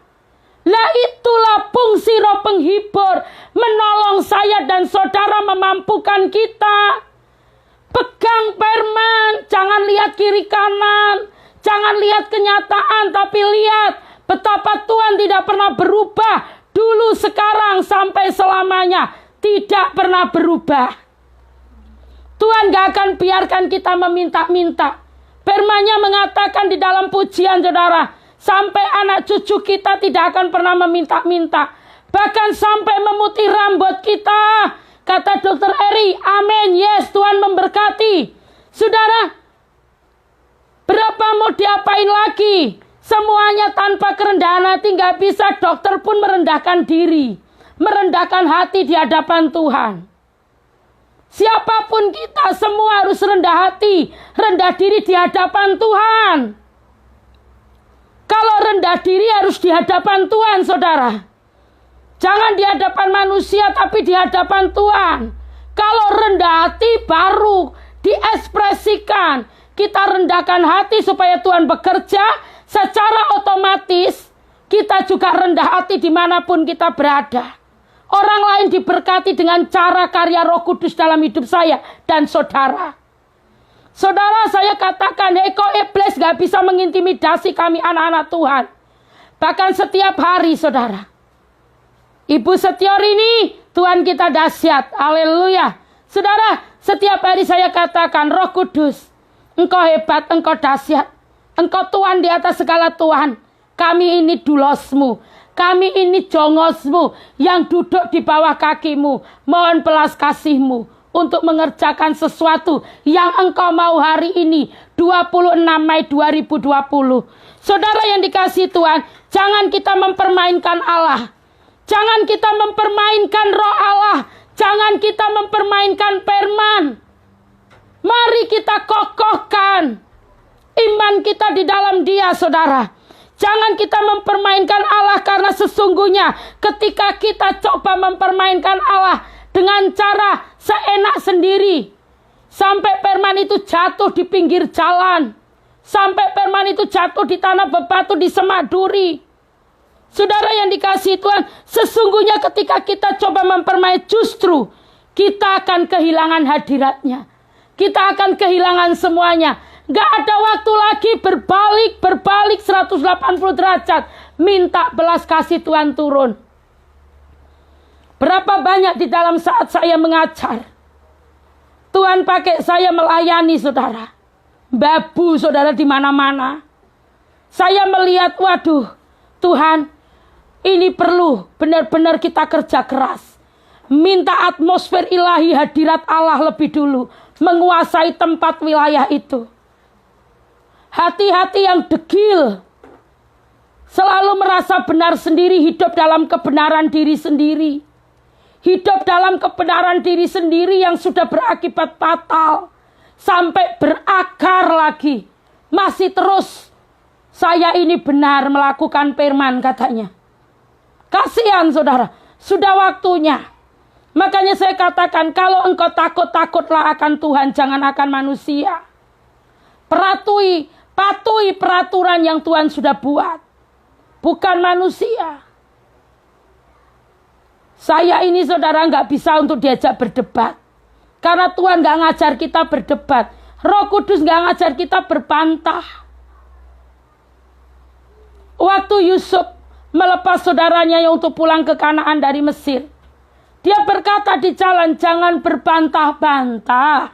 Lah itulah fungsi roh penghibur. Menolong saya dan saudara, memampukan kita. Pegang firman, jangan lihat kiri kanan, jangan lihat kenyataan, tapi lihat betapa Tuhan tidak pernah berubah. Dulu, sekarang, sampai selamanya. Tidak pernah berubah. Tuhan gak akan biarkan kita meminta-minta. Firman-Nya mengatakan di dalam pujian saudara, sampai anak cucu kita tidak akan pernah meminta-minta. Bahkan sampai memutih rambut kita. Kata Dr. Eri, amin, yes, Tuhan memberkati. Saudara, berapa mau diapain lagi? Semuanya tanpa kerendahan hati gak bisa. Dokter pun merendahkan diri, merendahkan hati di hadapan Tuhan. Siapapun kita, semua harus rendah hati, rendah diri di hadapan Tuhan. Kalau rendah diri harus di hadapan Tuhan, saudara. Jangan di hadapan manusia, tapi di hadapan Tuhan. Kalau rendah hati baru diekspresikan. Kita rendahkan hati supaya Tuhan bekerja. Secara otomatis kita juga rendah hati dimanapun kita berada. Orang lain diberkati dengan cara karya Roh Kudus dalam hidup saya dan saudara. Saudara, saya katakan, kok iblis gak bisa mengintimidasi kami anak-anak Tuhan. Bahkan setiap hari, saudara. Ibu Setiorini, Tuhan kita dahsyat. Haleluya. Saudara, setiap hari saya katakan, Roh Kudus, Engkau hebat, Engkau dahsyat. Engkau Tuhan di atas segala Tuhan. Kami ini dulosmu. Kami ini jongosmu yang duduk di bawah kakimu. Mohon belas kasihmu untuk mengerjakan sesuatu yang Engkau mau hari ini, 26 Mei 2020. Saudara yang dikasihi Tuhan, jangan kita mempermainkan Allah. Jangan kita mempermainkan roh Allah. Jangan kita mempermainkan firman. Mari kita kokohkan iman kita di dalam Dia, saudara. Jangan kita mempermainkan Allah, karena sesungguhnya ketika kita coba mempermainkan Allah dengan cara seenak sendiri, sampai firman itu jatuh di pinggir jalan, sampai firman itu jatuh di tanah bebatu, di semak duri. Saudara yang dikasihi Tuhan, sesungguhnya ketika kita coba mempermainkan, justru kita akan kehilangan hadirat-Nya. Kita akan kehilangan semuanya. Gak ada waktu lagi berbalik 180 derajat. Minta belas kasih Tuhan turun. Berapa banyak di dalam saat saya mengajar, Tuhan pakai saya melayani saudara. Babu saudara di mana-mana. Saya melihat, waduh, Tuhan, ini perlu benar-benar kita kerja keras. Minta atmosfer ilahi hadirat Allah lebih dulu menguasai tempat wilayah itu. Hati-hati yang degil, selalu merasa benar sendiri, hidup dalam kebenaran diri sendiri. Hidup dalam kebenaran diri sendiri yang sudah berakibat fatal. Sampai berakar lagi. Masih terus, saya ini benar melakukan firman katanya. Kasihan saudara, sudah waktunya. Makanya saya katakan, kalau engkau takut-takutlah akan Tuhan, jangan akan manusia. Patuhi peraturan yang Tuhan sudah buat. Bukan manusia. Saya ini saudara nggak bisa untuk diajak berdebat. Karena Tuhan nggak ngajar kita berdebat. Roh Kudus nggak ngajar kita berbantah. Waktu Yusuf melepas saudaranya yang untuk pulang ke Kanaan dari Mesir, dia berkata di jalan, jangan berbantah-bantah.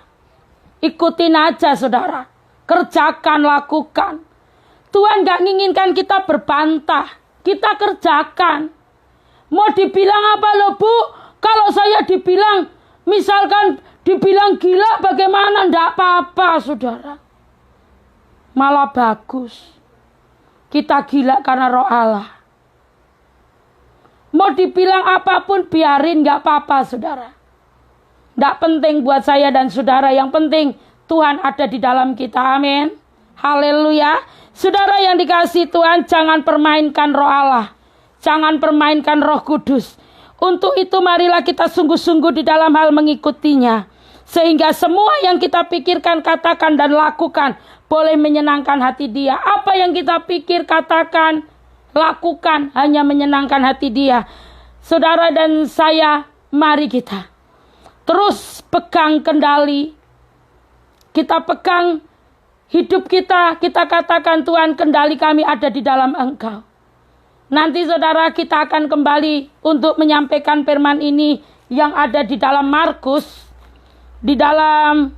Ikutin aja saudara. Kerjakan, lakukan. Tuhan gak menginginkan kita berbantah. Kita kerjakan. Mau dibilang apa loh Bu? Kalau saya dibilang, misalkan dibilang gila bagaimana? Nggak apa-apa saudara. Malah bagus. Kita gila karena roh Allah. Mau dibilang apapun biarin, gak apa-apa saudara. Nggak penting buat saya dan saudara. Yang penting Tuhan ada di dalam kita. Amin. Haleluya. Saudara yang dikasihi Tuhan, jangan permainkan roh Allah. Jangan permainkan Roh Kudus. Untuk itu marilah kita sungguh-sungguh di dalam hal mengikutinya. Sehingga semua yang kita pikirkan, katakan dan lakukan boleh menyenangkan hati Dia. Apa yang kita pikir, katakan, lakukan hanya menyenangkan hati Dia. Saudara dan saya, mari kita terus pegang kendali. Kita pegang hidup kita. Kita katakan, Tuhan, kendali kami ada di dalam Engkau. Nanti saudara, kita akan kembali untuk menyampaikan firman ini yang ada di dalam Markus. Di dalam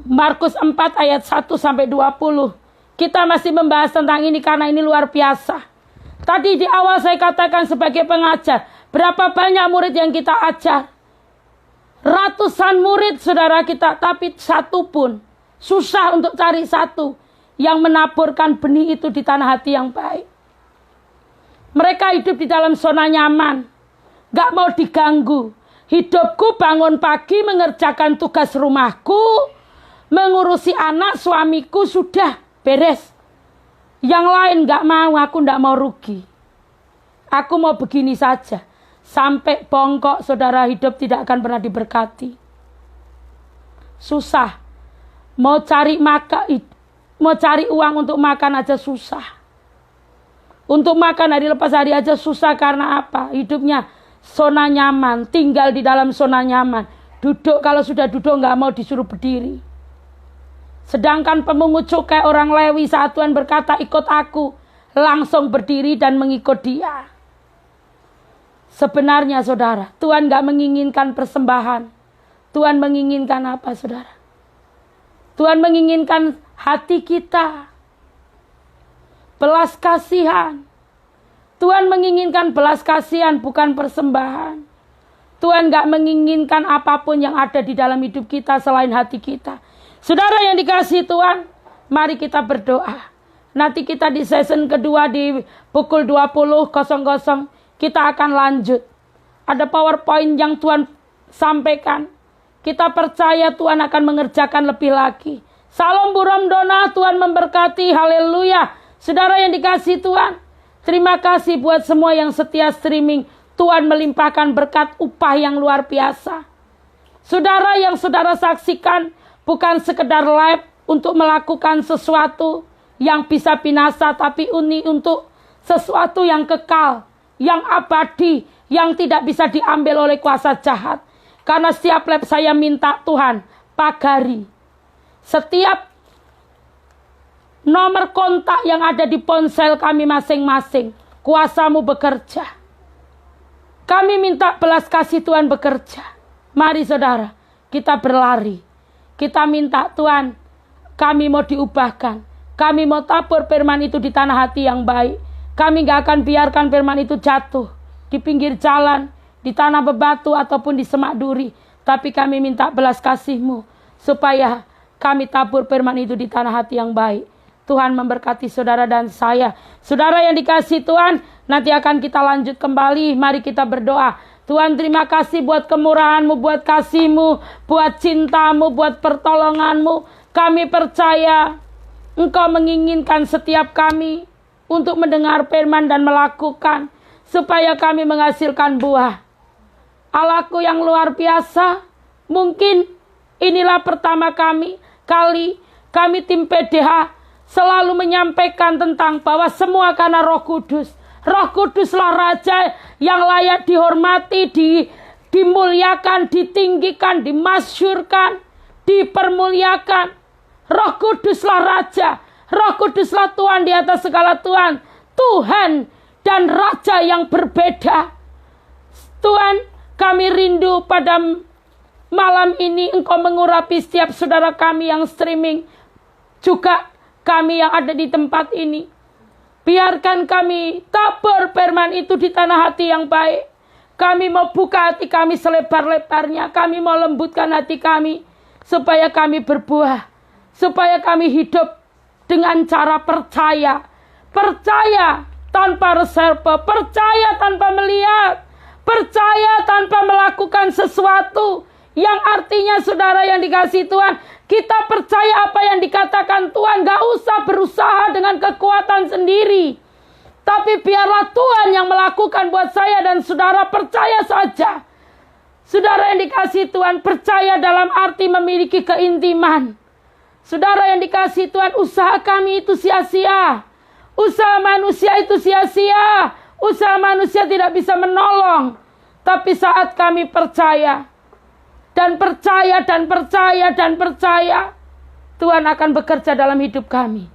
Markus 4 ayat 1 sampai 20. Kita masih membahas tentang ini karena ini luar biasa. Tadi di awal saya katakan sebagai pengajar, berapa banyak murid yang kita ajar? Ratusan murid saudara kita, tapi satu pun susah untuk cari satu yang menaburkan benih itu di tanah hati yang baik. Mereka hidup di dalam zona nyaman, gak mau diganggu. Hidupku bangun pagi mengerjakan tugas rumahku, mengurusi anak suamiku, sudah beres. Yang lain gak mau, aku gak mau rugi. Aku mau begini saja. Sampai bongkok saudara, hidup tidak akan pernah diberkati. Susah. Mau cari uang untuk makan aja susah. Untuk makan hari lepas hari aja susah karena apa? Hidupnya zona nyaman, tinggal di dalam zona nyaman. Duduk, kalau sudah duduk gak mau disuruh berdiri. Sedangkan pemungut cukai orang Lewi saat Tuhan berkata ikut aku, langsung berdiri dan mengikut Dia. Sebenarnya saudara, Tuhan gak menginginkan persembahan. Tuhan menginginkan apa saudara? Tuhan menginginkan hati kita. Belas kasihan. Tuhan menginginkan belas kasihan, bukan persembahan. Tuhan gak menginginkan apapun yang ada di dalam hidup kita selain hati kita. Saudara yang dikasihi Tuhan, mari kita berdoa. Nanti kita di season kedua di pukul 20.00 kita akan lanjut. Ada PowerPoint yang Tuhan sampaikan. Kita percaya Tuhan akan mengerjakan lebih lagi. Salam buram dona, Tuhan memberkati. Haleluya. Saudara yang dikasihi Tuhan, terima kasih buat semua yang setia streaming. Tuhan melimpahkan berkat upah yang luar biasa. Saudara yang saudara saksikan bukan sekedar live untuk melakukan sesuatu yang bisa binasa, tapi ini untuk sesuatu yang kekal, yang abadi, yang tidak bisa diambil oleh kuasa jahat. Karena setiap live saya minta Tuhan pagari. Setiap nomor kontak yang ada di ponsel kami masing-masing, kuasa-Mu bekerja. Kami minta belas kasih Tuhan bekerja. Mari saudara, kita berlari. Kita minta Tuhan, kami mau diubahkan. Kami mau tabur firman itu di tanah hati yang baik. Kami gak akan biarkan firman itu jatuh di pinggir jalan, di tanah bebatu ataupun di semak duri. Tapi kami minta belas kasih-Mu supaya kami tabur firman itu di tanah hati yang baik. Tuhan memberkati saudara dan saya. Saudara yang dikasihi Tuhan, nanti akan kita lanjut kembali. Mari kita berdoa. Tuhan, terima kasih buat kemurahan-Mu, buat kasih-Mu, buat cinta-Mu, buat pertolongan-Mu. Kami percaya Engkau menginginkan setiap kami untuk mendengar firman dan melakukan, supaya kami menghasilkan buah. Allah-Ku yang luar biasa, mungkin inilah pertama kali kami tim PDH selalu menyampaikan tentang bahwa semua karena Roh Kudus. Roh Kuduslah Raja yang layak dihormati, dimuliakan, ditinggikan, dimasyurkan, dipermuliakan. Roh Kuduslah Raja. Roh Kuduslah Tuhan di atas segala Tuhan. Tuhan dan Raja yang berbeda. Tuhan, kami rindu pada malam ini Engkau mengurapi setiap saudara kami yang streaming. Juga kami yang ada di tempat ini. Biarkan kami tabur firman itu di tanah hati yang baik. Kami mau buka hati kami selebar-lebarnya. Kami mau lembutkan hati kami supaya kami berbuah. Supaya kami hidup dengan cara percaya. Percaya tanpa reserve. Percaya tanpa melihat. Percaya tanpa melakukan sesuatu. Yang artinya saudara yang dikasihi Tuhan, kita percaya apa yang dikatakan Tuhan. Gak usah berusaha dengan kekuatan sendiri. Tapi biarlah Tuhan yang melakukan buat saya dan saudara. Percaya saja. Saudara yang dikasihi Tuhan, percaya dalam arti memiliki keintiman. Saudara yang dikasihi Tuhan, usaha kami itu sia-sia. Usaha manusia itu sia-sia. Usaha manusia tidak bisa menolong. Tapi saat kami percaya, dan percaya, Tuhan akan bekerja dalam hidup kami.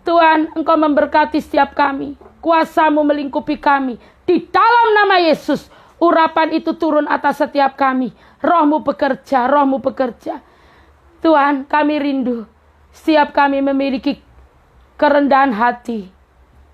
Tuhan, Engkau memberkati setiap kami. Kuasa-Mu melingkupi kami. Di dalam nama Yesus, urapan itu turun atas setiap kami. Roh-Mu bekerja, Roh-Mu bekerja. Tuhan, kami rindu. Setiap kami memiliki kerendahan hati.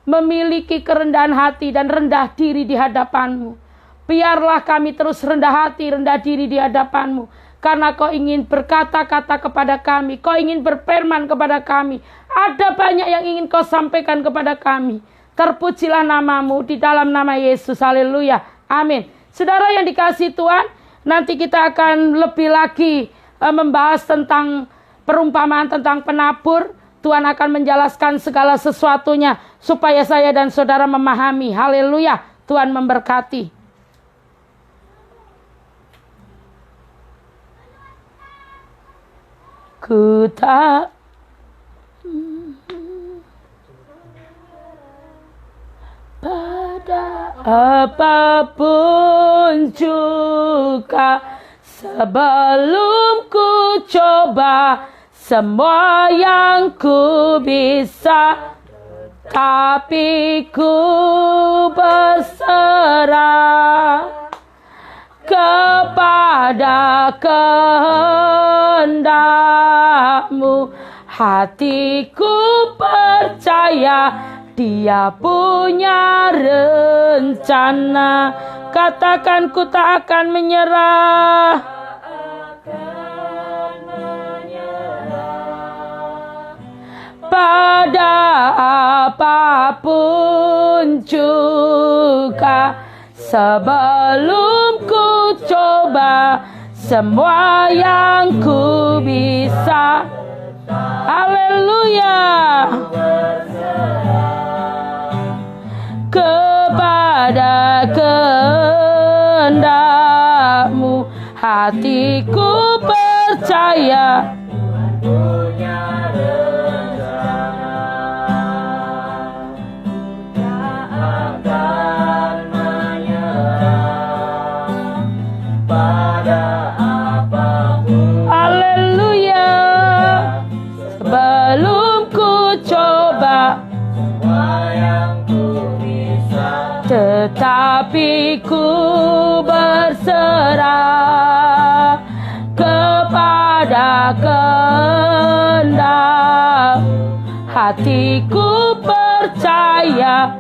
Memiliki kerendahan hati dan rendah diri di hadapan-Mu. Biarlah kami terus rendah hati, rendah diri di hadapan-Mu. Karena Kau ingin berkata-kata kepada kami. Kau ingin berfirman kepada kami. Ada banyak yang ingin Kau sampaikan kepada kami. Terpujilah nama-Mu di dalam nama Yesus. Haleluya. Amin. Saudara yang dikasihi Tuhan, nanti kita akan lebih lagi membahas tentang perumpamaan tentang penabur. Tuhan akan menjelaskan segala sesuatunya supaya saya dan saudara memahami. Haleluya. Tuhan memberkati. Ku tak pada apapun juga sebelum ku coba semua yang ku bisa, tapi ku berserah kepada kehendak-Mu. Hatiku percaya Dia punya rencana. Katakan, ku tak akan menyerah. Pada apapun juga sebelum ku coba semua yang ku bisa. Haleluya. Kepada kehendak-Mu hatiku percaya. Tetapi ku berserah kepada kehendak hatiku percaya